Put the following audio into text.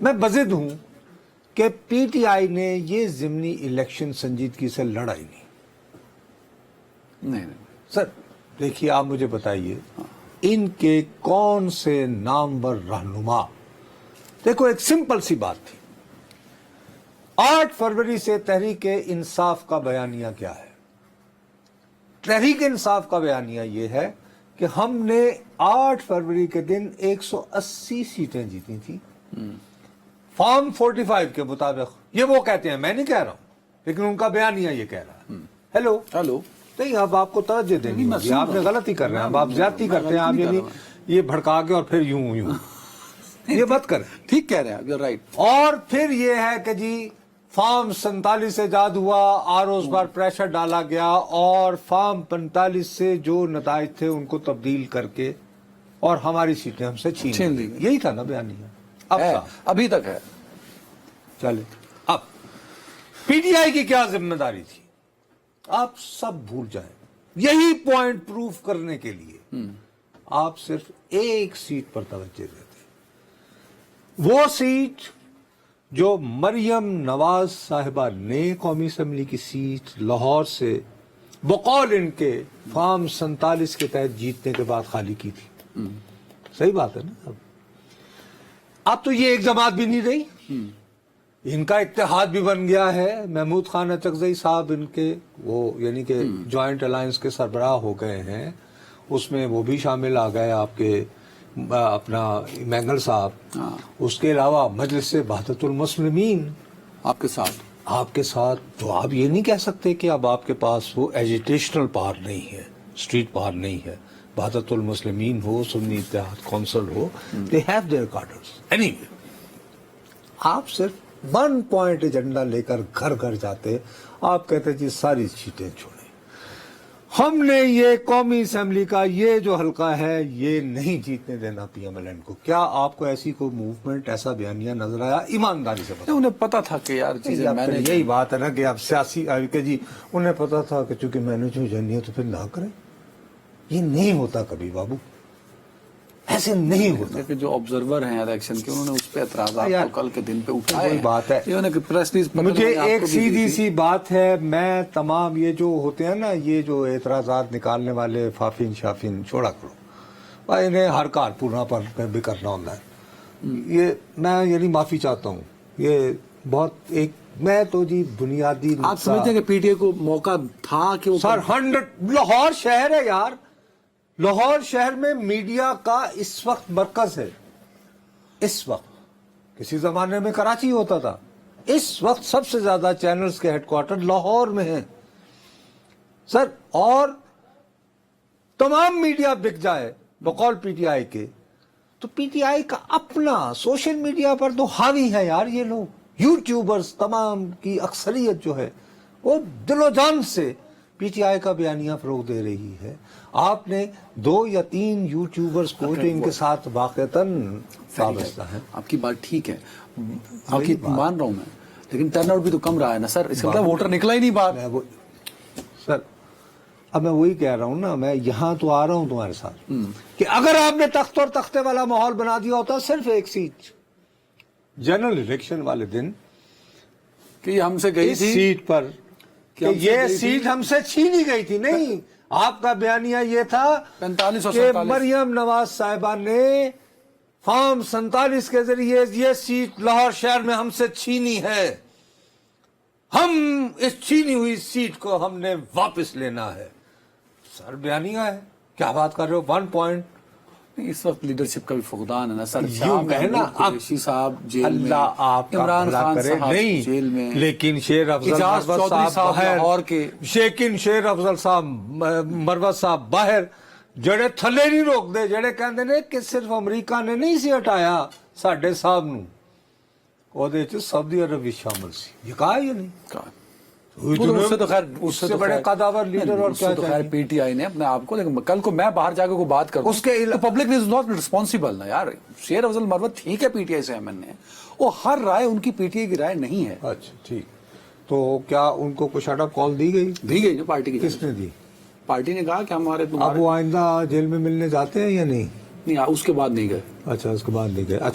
میں بضد ہوں کہ پی ٹی آئی نے یہ ضمنی الیکشن سنجیدگی سے لڑا ہی نہیں. سر دیکھیے آپ مجھے بتائیے ان کے کون سے نامور رہنما. دیکھو ایک سمپل سی بات تھی. 8 فروری سے تحریک انصاف کا بیانیہ کیا ہے؟ تحریک انصاف کا بیانیہ یہ ہے کہ ہم نے 8 فروری کے دن 180 سیٹیں جیتی تھیں فارم 45 کے مطابق. یہ وہ کہتے ہیں، میں نہیں کہہ رہا ہوں، لیکن ان کا بیانیہ یہ کہہ رہا ہے. ہیلو نہیں، اب آپ کو توجہ دینی ہوگی، آپ نے غلطی کر رہے ہیں، اب آپ زیادتی کرتے ہیں، آپ یہ بھڑکا کے اور پھر یوں یہ مت کریں. ٹھیک کہہ رہے ہیں، رائٹ. اور پھر یہ ہے کہ جی فارم 47 ایجاد ہوا، اور اس بار پریشر ڈالا گیا اور فارم 45 سے جو نتائج تھے ان کو تبدیل کر کے اور ہماری سیٹیں ہم سے چھین لی. یہی تھا نا بیانیہ. ابھی تک ہے. چلے اب پی ٹی آئی کی کیا ذمہ داری تھی آپ سب بھول جائیں. یہی پوائنٹ پروف کرنے کے لیے آپ صرف ایک سیٹ پر توجہ دیتے. وہ سیٹ جو مریم نواز صاحبہ نے قومی اسمبلی کی سیٹ لاہور سے بقول ان کے فارم 47 کے تحت جیتنے کے بعد خالی کی تھی. صحیح بات ہے نا. اب تو یہ ایک جماعت بھی نہیں رہی، ان کا اتحاد بھی بن گیا ہے. محمود خان اچکزئی صاحب ان کے وہ یعنی کہ جوائنٹ الائنس کے سربراہ ہو گئے ہیں، اس میں وہ بھی شامل آ گئے آپ کے اپنا مینگل صاحب. اس کے علاوہ مجلس وحدت المسلمین آپ کے ساتھ. تو آپ یہ نہیں کہہ سکتے کہ اب آپ کے پاس وہ ایجیٹیشنل پاور نہیں ہے، اسٹریٹ پاور نہیں ہے. وحدت المسلمین ہو، سنی اتحاد council who, they have their cadres. Anyway, آپ صرف 1 پوائنٹ ایجنڈا لے کر گھر گھر جاتے. آپ کہتے جی ساری سیٹیں چھوڑیں، ہم نے یہ قومی اسمبلی کا یہ جو حلقہ ہے یہ نہیں جیتنے دینا پی ایم ایل این کو. کیا آپ کو ایسی کوئی موومنٹ، ایسا بیانیہ نظر آیا؟ ایمانداری سے بتائیں. انہیں پتا تھا کہ یار چیزیں میں نے یہی بات ہے نا کہ اب سیاسی کہ جی انہیں پتا تھا کہ چونکہ میں نے جو جانی ہے تو پھر نہ کریں. یہ نہیں ہوتا کبھی بابو، ایسے نہیں ہوتا. کہ جو آبزرور ہیں الیکشن کے انہوں نے اس پہ اعتراضات کل کے دن پہ اٹھائے. وہی بات ہے. مجھے ایک سیدھی سی بات ہے، میں تمام یہ جو ہوتے ہیں نا یہ جو اعتراضات نکالنے والے فافین شافین چھوڑا کرو بھائی، انہیں ہر کارپورنا پر بھی کرنا ہوتا ہے. یہ میں یعنی معافی چاہتا ہوں، یہ بہت ایک میں تو جی بنیادی آپ سمجھتے ہیں کہ پی ٹی اے کو موقع تھا کہ وہ سر 100 لاہور شہر ہے یار، لاہور شہر میں میڈیا کا اس وقت مرکز ہے. اس وقت کسی زمانے میں کراچی ہوتا تھا، اس وقت سب سے زیادہ چینلز کے ہیڈ کوارٹر لاہور میں ہیں سر. اور تمام میڈیا بک جائے بقول پی ٹی آئی کے تو پی ٹی آئی کا اپنا سوشل میڈیا پر تو حاوی ہے یار. یہ لوگ یوٹیوبرز تمام کی اکثریت جو ہے وہ دل و جان سے پی ٹی آئی کا بیانیہ فروغ دے رہی ہے. آپ نے 2 یا 3 یوٹیوبرز کو جو ان کے ساتھ واقعتاً وابستہ ہیں. آپ کی بات ٹھیک ہے، آپ کی مان رہا ہوں میں، لیکن ٹرن آؤٹ بھی تو کم رہا ہے نا سر. اس کا مطلب ووٹر نکلا ہی نہیں باہر. سر اب میں وہی کہہ رہا ہوں نا، میں یہاں تو آ رہا ہوں تمہارے ساتھ کہ اگر آپ نے تخت اور تختے والا ماحول بنا دیا ہوتا صرف ایک سیٹ جنرل الیکشن والے دن کہ ہم سے گئی تھی سیٹ پر کہ یہ سیٹ ہم سے چھینی گئی تھی. نہیں، آپ کا بیانیہ یہ تھا 45 اور کہ 47 مریم نواز صاحبہ نے فارم 47 کے ذریعے یہ سیٹ لاہور شہر میں ہم سے چھینی ہے، ہم اس چھینی ہوئی سیٹ کو ہم نے واپس لینا ہے. سر بیانیہ ہے، کیا بات کر رہے ہو؟ 1 پوائنٹ. اس وقت لیڈرشپ کا بھی فقدان ہے نا سر. یوں کہنا قریشی صاحب جیل میں، اللہ آپ کا عمران بھلا خان کرے. صاحب نہیں جیل میں، لیکن شیر افضل اجاز مروت چودھری صاحب باہر، لاہور کے، لیکن شیر افضل صاحب مروت صاحب باہر جڑے تھلے نہیں روک دے، جڑے کہندے نے کہ صرف امریکہ نے نہیں سی ہٹایا ساڈے صاحب نو، اودے وچ سعودی عرب بھی شامل سی. یہ کہا یہ نہیں کہا اس سے بڑے قداور لیڈر اور کیا خیر پی ٹی آئی نے اپنے آپ کو. لیکن کل کو میں باہر جا کے کوئی بات کروں اس کے پبلک از ناٹ ریسپانسبل نا یار. شیر افضل مروت ٹھیک ہے پی ٹی آئی سے ایم این اے، وہ ہر رائے ان کی پی ٹی آئی کی رائے نہیں ہے. اچھا ٹھیک، تو کیا ان کو کوئی شٹ اپ کال دی گئی جو پارٹی کی کس نے دی؟ پارٹی نے کہا کہ ہمارے اب وہ آئندہ جیل میں ملنے جاتے ہیں یا نہیں؟ نہیں، اس کے بعد نہیں گئے. اچھا اس کے بعد نہیں گئے. اچھا